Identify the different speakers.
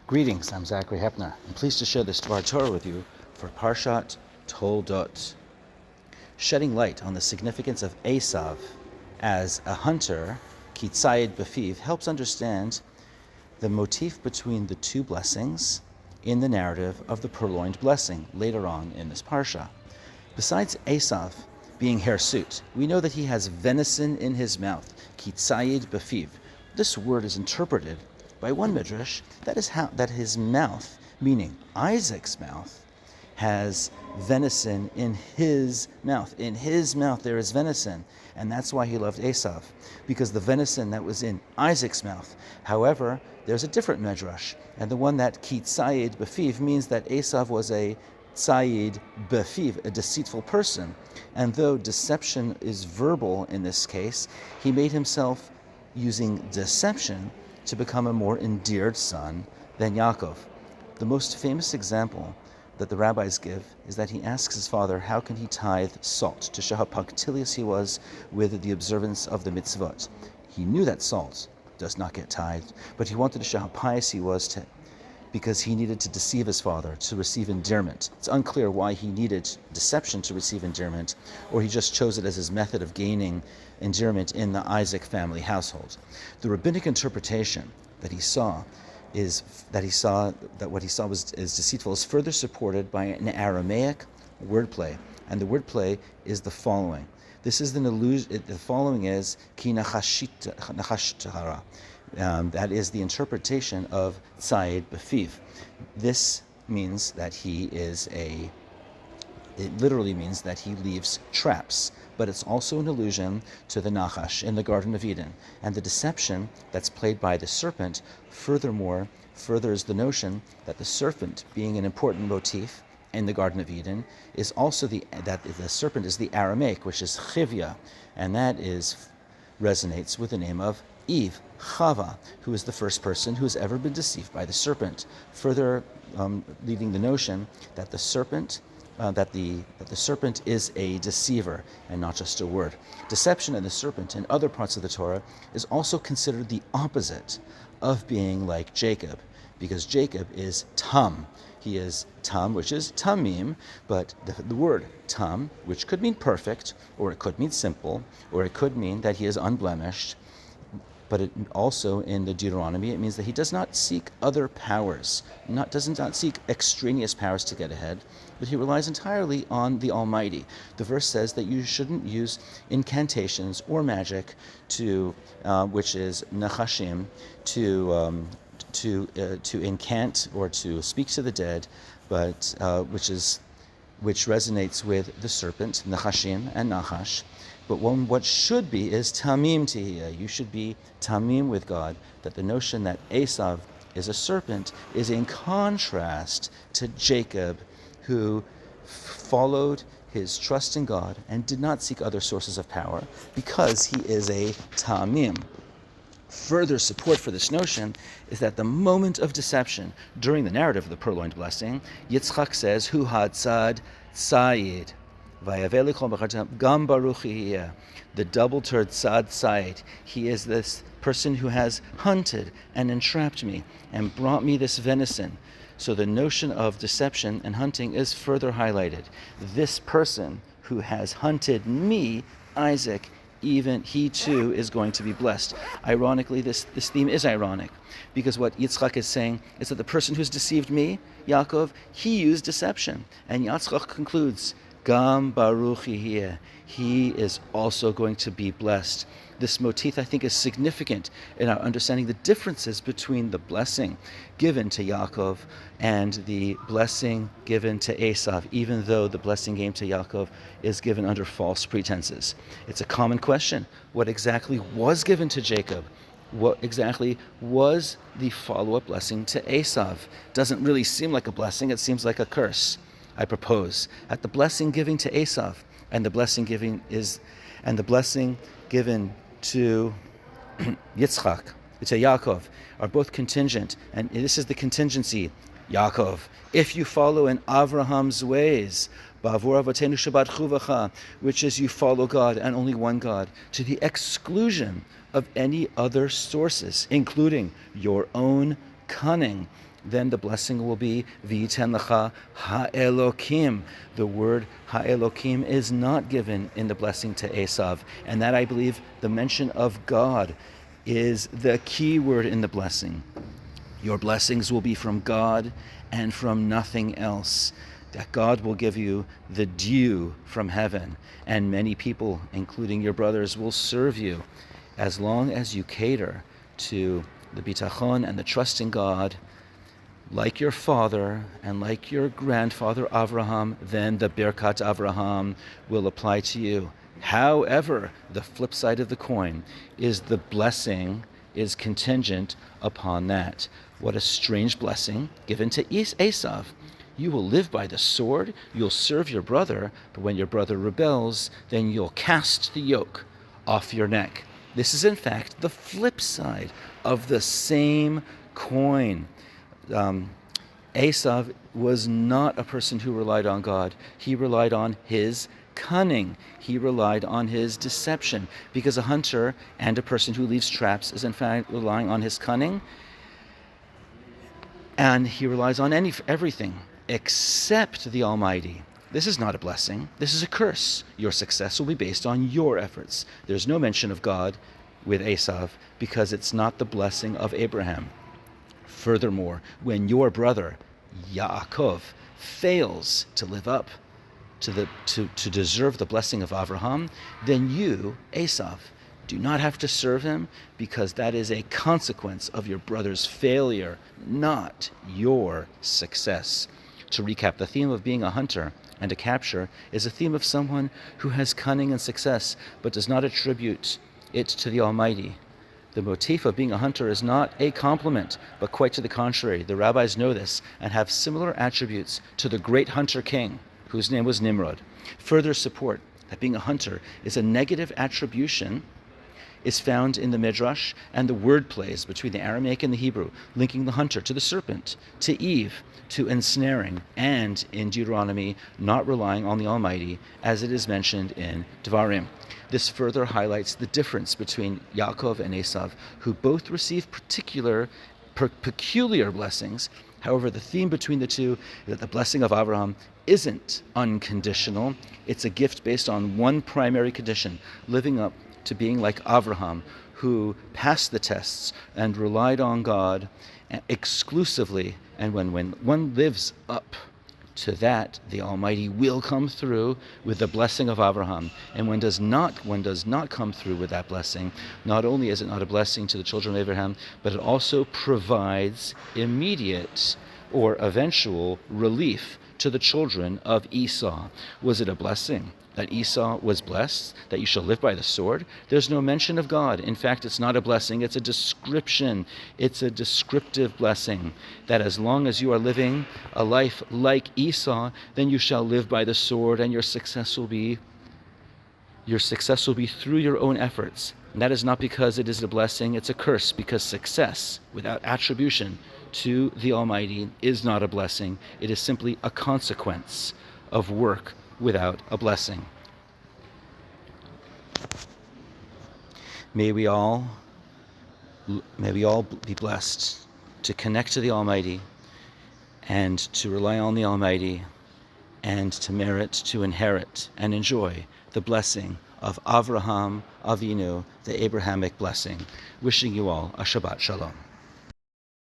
Speaker 1: Greetings, I'm Zachary Hepner. I'm pleased to share this Dvar Torah with you for Parshat Toldot, shedding light on the significance of Esav as a hunter. Kitzayid Befiv helps understand the motif between the two blessings in the narrative of the purloined blessing later on in this parsha. Besides Esav being hirsut, we know that he has venison in his mouth, Kitzayid Befiv. This word is interpreted by one midrash that his mouth, meaning Isaac's mouth, has venison in his mouth. In his mouth there is venison, and that's why he loved Esav, because the venison that was in Isaac's mouth. However, there's a different midrash, and the one that Kitzayid Befiv means that Esav was a Tzayid Befiv, a deceitful person. And though deception is verbal in this case, he made himself using deception to become a more endeared son than Yaakov. The most famous example that the rabbis give is that he asks his father how can he tithe salt, to show how punctilious he was with the observance of the mitzvot. He knew that salt does not get tithed, but he wanted to show how pious he was because he needed to deceive his father to receive endearment. It's unclear why he needed deception to receive endearment, or he just chose it as his method of gaining endearment in the Isaac family household. The rabbinic interpretation that what he saw is deceitful is further supported by an Aramaic wordplay, and the wordplay is the following. This is an allusion. The following is ki nachashtara. That is the interpretation of Tzayid Befiv. This means that it literally means that he leaves traps, but it's also an allusion to the Nachash in the Garden of Eden. And the deception that's played by the serpent, furthermore, furthers the notion that the serpent, being an important motif in the Garden of Eden, is also that the serpent is the Aramaic, which is Chivya, and that resonates with the name of Eve, Chava, who is the first person who has ever been deceived by the serpent, further leading the notion that the serpent is a deceiver and not just a word. Deception and the serpent in other parts of the Torah is also considered the opposite of being like Jacob, because Jacob is Tam. He is Tam, which is Tamim, but the word Tam, which could mean perfect, or it could mean simple, or it could mean that he is unblemished, but it also in the Deuteronomy it means that he does not seek other powers, does not seek extraneous powers to get ahead, but he relies entirely on the Almighty. The verse says that you shouldn't use incantations or magic which is nachashim, to incant or to speak to the dead, but which resonates with the serpent, nachashim and nachash. But what should be is tamim tihiyah. You should be tamim with God, that the notion that Esav is a serpent is in contrast to Jacob, who followed his trust in God and did not seek other sources of power because he is a tamim. Further support for this notion is that the moment of deception during the narrative of the purloined blessing, Yitzchak says, Hu hatzad tzayid. The double-turd tzad tzayid. He is this person who has hunted and entrapped me and brought me this venison. So the notion of deception and hunting is further highlighted. This person who has hunted me, Isaac, even he too is going to be blessed. Ironically, this theme is ironic, because what Yitzchak is saying is that the person who's deceived me, Yaakov, he used deception. And Yitzchak concludes, Gam Baruch Yehiyeh. He is also going to be blessed. This motif, I think, is significant in our understanding the differences between the blessing given to Yaakov and the blessing given to Esav, even though the blessing given to Yaakov is given under false pretenses. It's a common question. What exactly was given to Jacob? What exactly was the follow-up blessing to Esav? Doesn't really seem like a blessing, it seems like a curse. I propose that the blessing given to Esav and the blessing given to Yitzchak, to Yaakov, are both contingent, and this is the contingency. Yaakov, if you follow in Avraham's ways, Bavur avotenu shabatchu v'cha, which is you follow God and only one God, to the exclusion of any other sources, including your own cunning, then the blessing will be V'yiten lecha ha'elokim. The word ha'elokim is not given in the blessing to Esav, and that, I believe, the mention of God is the key word in the blessing. Your blessings will be from God and from nothing else. That God will give you the dew from heaven, and many people, including your brothers, will serve you as long as you cater to the bitachon and the trust in God, like your father and like your grandfather Avraham. Then the Birkat Avraham will apply to you. However, the flip side of the coin is the blessing is contingent upon that. What a strange blessing given to Esav. You will live by the sword, you'll serve your brother, but when your brother rebels, then you'll cast the yoke off your neck. This is, in fact, the flip side of the same coin. Esav was not a person who relied on God. He relied on his cunning. He relied on his deception, because a hunter and a person who leaves traps is, in fact, relying on his cunning, and he relies on everything except the Almighty. This is not a blessing. This is a curse. Your success will be based on your efforts. There's no mention of God with Esav because it's not the blessing of Abraham. Furthermore, when your brother Yaakov fails to live up to deserve the blessing of Avraham, then you, Esav, do not have to serve him, because that is a consequence of your brother's failure, not your success. To recap, the theme of being a hunter and a capture is a theme of someone who has cunning and success, but does not attribute it to the Almighty. The motif of being a hunter is not a compliment, but quite to the contrary. The rabbis know this and have similar attributes to the great hunter king, whose name was Nimrod. Further support that being a hunter is a negative attribution is found in the Midrash and the word plays between the Aramaic and the Hebrew, linking the hunter to the serpent, to Eve, to ensnaring, and in Deuteronomy, not relying on the Almighty, as it is mentioned in Devarim. This further highlights the difference between Yaakov and Esav, who both receive peculiar blessings. However, the theme between the two is that the blessing of Abraham isn't unconditional. It's a gift based on one primary condition: living up to being like Avraham, who passed the tests and relied on God exclusively. And when one lives up to that, the Almighty will come through with the blessing of Avraham. And one does not come through with that blessing, not only is it not a blessing to the children of Abraham, but it also provides immediate or eventual relief to the children of Esau. Was it a blessing that Esau was blessed, that you shall live by the sword? There's no mention of God. In fact, it's not a blessing, it's a description. It's a descriptive blessing, that as long as you are living a life like Esau, then you shall live by the sword, and your success will be through your own efforts. And that is not because it is a blessing, it's a curse, because success without attribution to the Almighty is not a blessing. It is simply a consequence of work without a blessing. May we all be blessed to connect to the Almighty and to rely on the Almighty and to merit, to inherit and enjoy the blessing of Avraham Avinu, the Abrahamic blessing. Wishing you all a Shabbat Shalom.